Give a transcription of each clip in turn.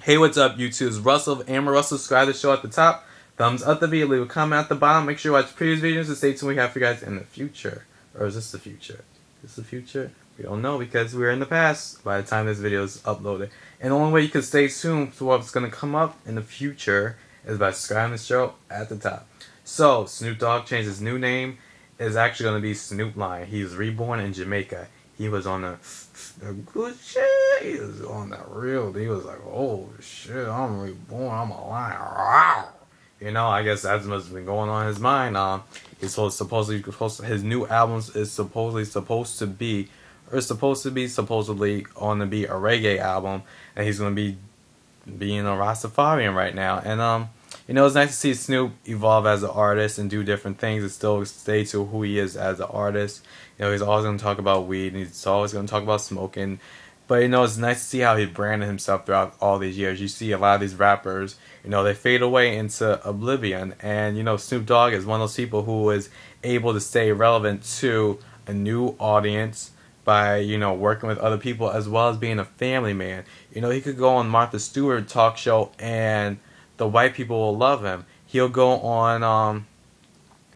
Hey, what's up, YouTube? It's Russell of Amaro. Subscribe to the show at the top. Thumbs up the video. Leave a comment at the bottom. Make sure you watch previous videos and stay tuned. We have for you guys in the future. Or is this the future? Is this the future? We don't know because we're in the past by the time this video is uploaded. And the only way you can stay tuned to what's going to come up in the future is by subscribing to the show at the top. So, Snoop Dogg changed his new name. It's actually going to be Snoop LION. He was reborn in Jamaica. He was on the good shit. He was on that real. He was like, oh shit, I'm reborn. I'm a lion. You know, I guess that's what's been going on in his mind. He's supposedly his new albums is supposedly on to be a reggae album, and he's gonna be being a Rastafarian right now. And you know, it's nice to see Snoop evolve as an artist and do different things and still stay to who he is as an artist. You know, he's always going to talk about weed and he's always going to talk about smoking. But, you know, it's nice to see how he branded himself throughout all these years. You see a lot of these rappers, you know, they fade away into oblivion. And, you know, Snoop Dogg is one of those people who is able to stay relevant to a new audience by, you know, working with other people as well as being a family man. You know, he could go on Martha Stewart talk show and the white people will love him. He'll go on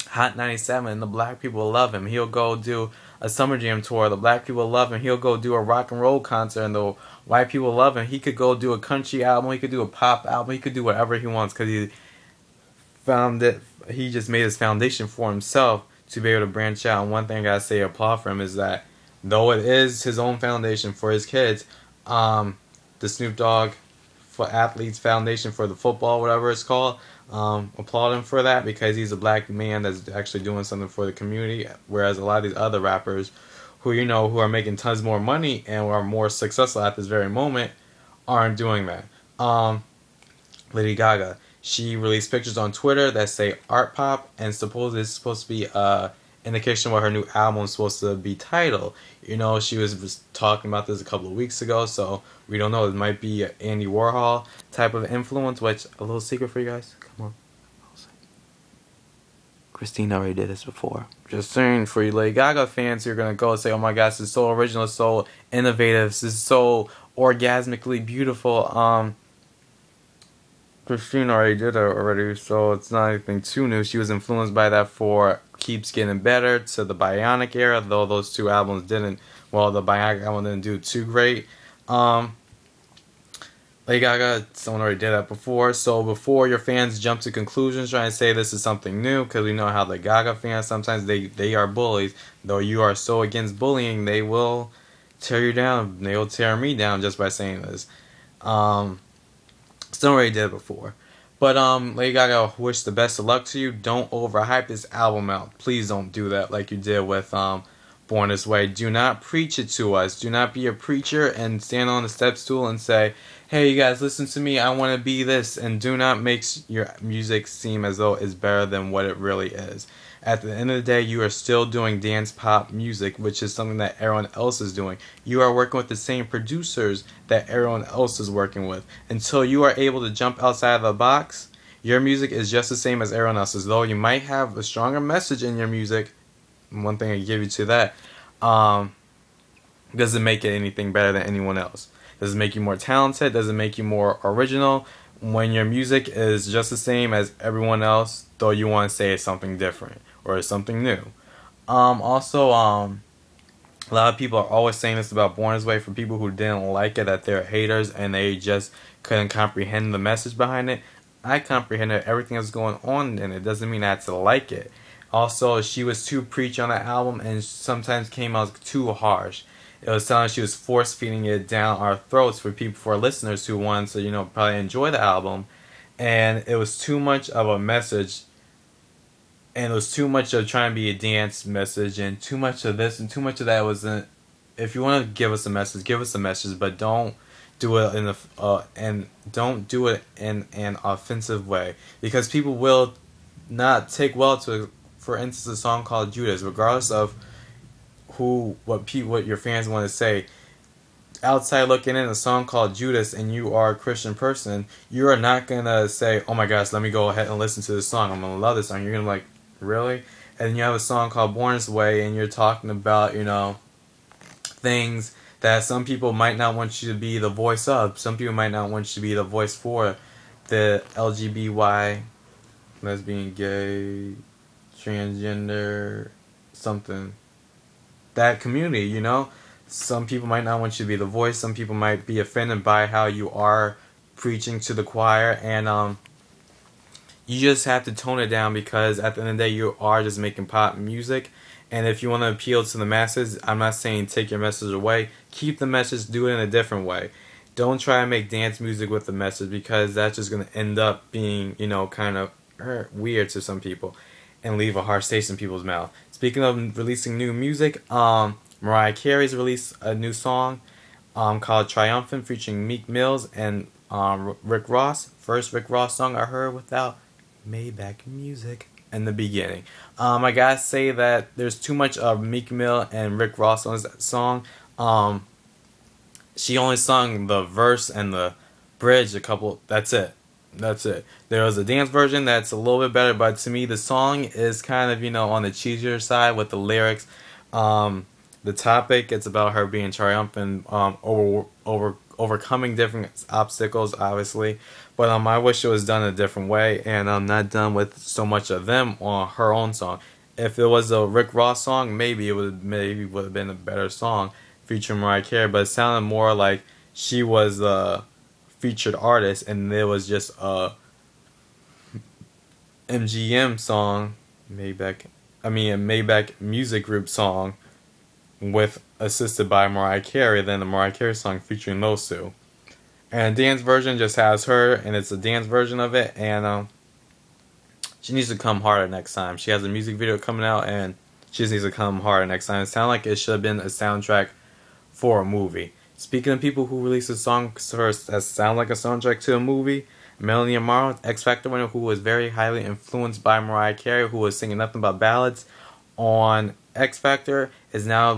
Hot 97 and the black people will love him. He'll go do a Summer Jam tour. The black people will love him. He'll go do a rock and roll concert and the white people love him. He could go do a country album. He could do a pop album. He could do whatever he wants because he found it. He just made his foundation for himself to be able to branch out. And one thing I gotta say, applaud for him is that though it is his own foundation for his kids, the Snoop Dogg for Athletes Foundation for the football, whatever it's called, applaud him for that because he's a black man that's actually doing something for the community, whereas a lot of these other rappers who, you know, who are making tons more money and are more successful at this very moment aren't doing that. Lady Gaga, she released pictures on Twitter that say ARTPOP, and supposedly it's supposed to be indication what her new album is supposed to be titled. You know, she was talking about this a couple of weeks ago, so we don't know. It might be an Andy Warhol type of influence, which, a little secret for you guys. Come on. Christine already did this before. Just saying, for you Lady Gaga fans, you're going to go and say, oh my gosh, this is so original, it's so innovative, this is so orgasmically beautiful. Christine already did it already, so it's not anything too new. She was influenced by that for Keeps Getting Better to the Bionic era, though those two albums didn't, well, the Bionic album didn't do too great. Lady Gaga, someone already did that before, so before your fans jump to conclusions trying to say this is something new, because we know how the Gaga fans, sometimes they are bullies. Though you are so against bullying, they will tear you down. They will tear me down just by saying this. Someone already did it before. But Lady Gaga, wish the best of luck to you. Don't overhype this album out. Please don't do that like you did with Born This Way. Do not preach it to us. Do not be a preacher and stand on the step stool and say, hey, you guys, listen to me. I want to be this. And do not make your music seem as though it's better than what it really is. At the end of the day, you are still doing dance pop music, which is something that everyone else is doing. You are working with the same producers that everyone else is working with. Until you are able to jump outside of the box, your music is just the same as everyone else's. Though you might have a stronger message in your music, one thing I give you to that, doesn't make it anything better than anyone else. Doesn't make you more talented, doesn't make you more original. When your music is just the same as everyone else, though you want to say it's something different or it's something new. Also, a lot of people are always saying this about Born This Way for people who didn't like it, that they're haters and they just couldn't comprehend the message behind it. I comprehended everything that's going on and it doesn't mean I had to like it. Also, she was too preachy on that album and sometimes came out too harsh. It was telling she was force feeding it down our throats for people, for listeners who wanted to, you know, probably enjoy the album. And it was too much of a message. And it was too much of trying to be a dance message. And too much of this and too much of that wasn't. If you want to give us a message, give us a message. But don't do it in don't do it in an offensive way. Because people will not take well to, for instance, a song called Judas, regardless of what your fans want to say. Outside looking in, a song called Judas, and you are a Christian person, you are not gonna say, oh my gosh, let me go ahead and listen to this song, I'm gonna love this song. You're gonna be like, really? And you have a song called Born This Way and you're talking about, you know, things that some people might not want you to be the voice of. Some people might not want you to be the voice for the LGBTY, lesbian, gay, transgender, something. That community, you know? Some people might not want you to be the voice. Some people might be offended by how you are preaching to the choir. And you just have to tone it down, because at the end of the day, you are just making pop music. And if you want to appeal to the masses, I'm not saying take your message away. Keep the message, do it in a different way. Don't try to make dance music with the message, because that's just going to end up being, you know, kind of weird to some people and leave a harsh taste in people's mouth. Speaking of releasing new music, Mariah Carey's released a new song called Triumphant, featuring Meek Mills and Rick Ross. First Rick Ross song I heard without Maybach music in the beginning. I gotta say that there's too much of Meek Mill and Rick Ross on this song. She only sung the verse and the bridge a couple. That's it. There was a dance version that's a little bit better, but to me the song is kind of, you know, on the cheesier side with the lyrics. The topic, it's about her being triumphant, overcoming different obstacles, obviously. But I wish it was done a different way, and I'm not done with so much of them on her own song. If it was a Rick Ross song, maybe it would have been a better song featuring Mariah Carey. But it sounded more like she was a featured artist, and it was just a MGM song, a Maybach Music Group song, with assisted by Mariah Carey, then the Mariah Carey song featuring those two. And the dance version just has her, and it's a dance version of it, and she needs to come harder next time. She has a music video coming out, and she just needs to come harder next time. It sounds like it should have been a soundtrack for a movie. Speaking of people who release a song that sound like a soundtrack to a movie, Melanie Amaro, X Factor winner, who was very highly influenced by Mariah Carey, who was singing nothing but ballads on X Factor, is now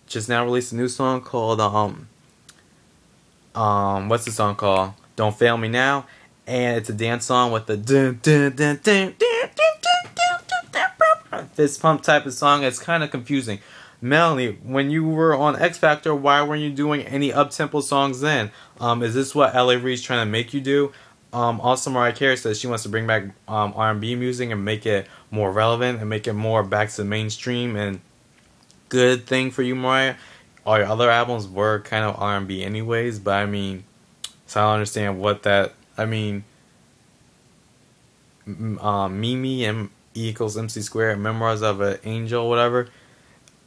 just now released a new song called what's the song called? Don't Fail Me Now, and it's a dance song with the dun dun dun dun dun dun fist pump type of song. It's kind of confusing. Melanie, when you were on X Factor, why weren't you doing any up-tempo songs then? Is this what L.A. Reid's trying to make you do? Also, Mariah Carey says she wants to bring back R&B music and make it more relevant and make it more back to the mainstream. And good thing for you, Mariah. All your other albums were kind of R&B anyways, but I mean, so I don't understand what that. I mean, Mimi and E equals MC squared, Memoirs of an Angel, whatever.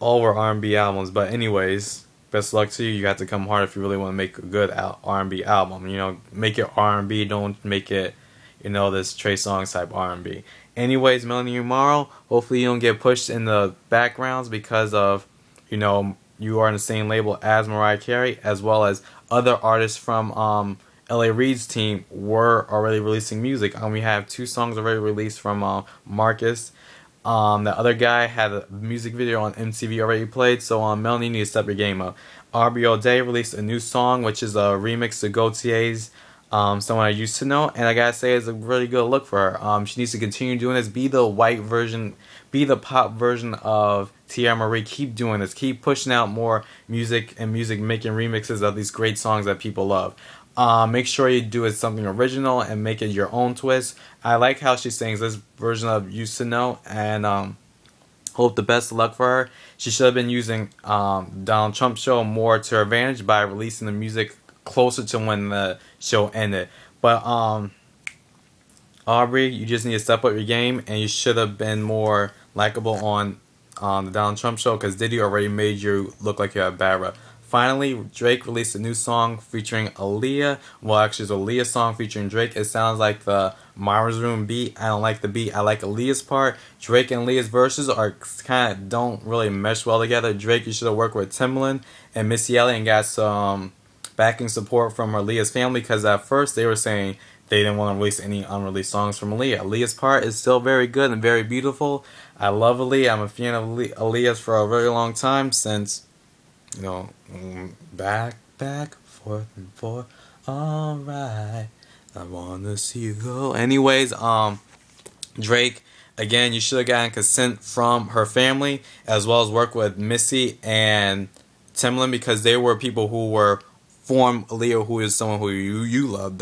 All were R&B albums, but anyways, best of luck to you. You have to come hard if you really want to make a good R&B album. You know, make it R&B, don't make it, you know, this Trey Songz type R&B. Anyways, Melanie Amaro, hopefully you don't get pushed in the backgrounds because of, you know, you are in the same label as Mariah Carey, as well as other artists from L.A. Reid's team were already releasing music. We have 2 songs already released from Marcus. The other guy had a music video on MTV already played, so Melanie needs to step your game up. Aubrey O'Day released a new song, which is a remix to Gautier's Someone I Used to Know, and I gotta say it's a really good look for her. She needs to continue doing this, be the white version, be the pop version of Tia Marie. Keep doing this, keep pushing out more music and making remixes of these great songs that people love. Make sure you do it something original and make it your own twist. I like how she sings this version of Used to Know, and hope the best of luck for her. She should have been using Donald Trump show more to her advantage by releasing the music closer to when the show ended. But Aubrey, you just need to step up your game, and you should have been more likable on the Donald Trump show, because Diddy already made you look like you're a bad rep. Finally, Drake released a new song featuring Aaliyah. Well, actually, it's Aaliyah song featuring Drake. It sounds like the Mars Room beat. I don't like the beat. I like Aaliyah's part. Drake and Aaliyah's verses are kind of don't really mesh well together. Drake, you should have worked with Timbaland and Missy Elliott and got some backing support from Aaliyah's family, because at first they were saying they didn't want to release any unreleased songs from Aaliyah. Aaliyah's part is still very good and very beautiful. I love Aaliyah. I'm a fan of Aaliyah's for a very long time, since, you know, back, forth and forth, alright, I wanna see you go. Anyways, Drake, again, you should have gotten consent from her family, as well as work with Missy and Timbaland, because they were people who were formed Aaliyah, who is someone who you love.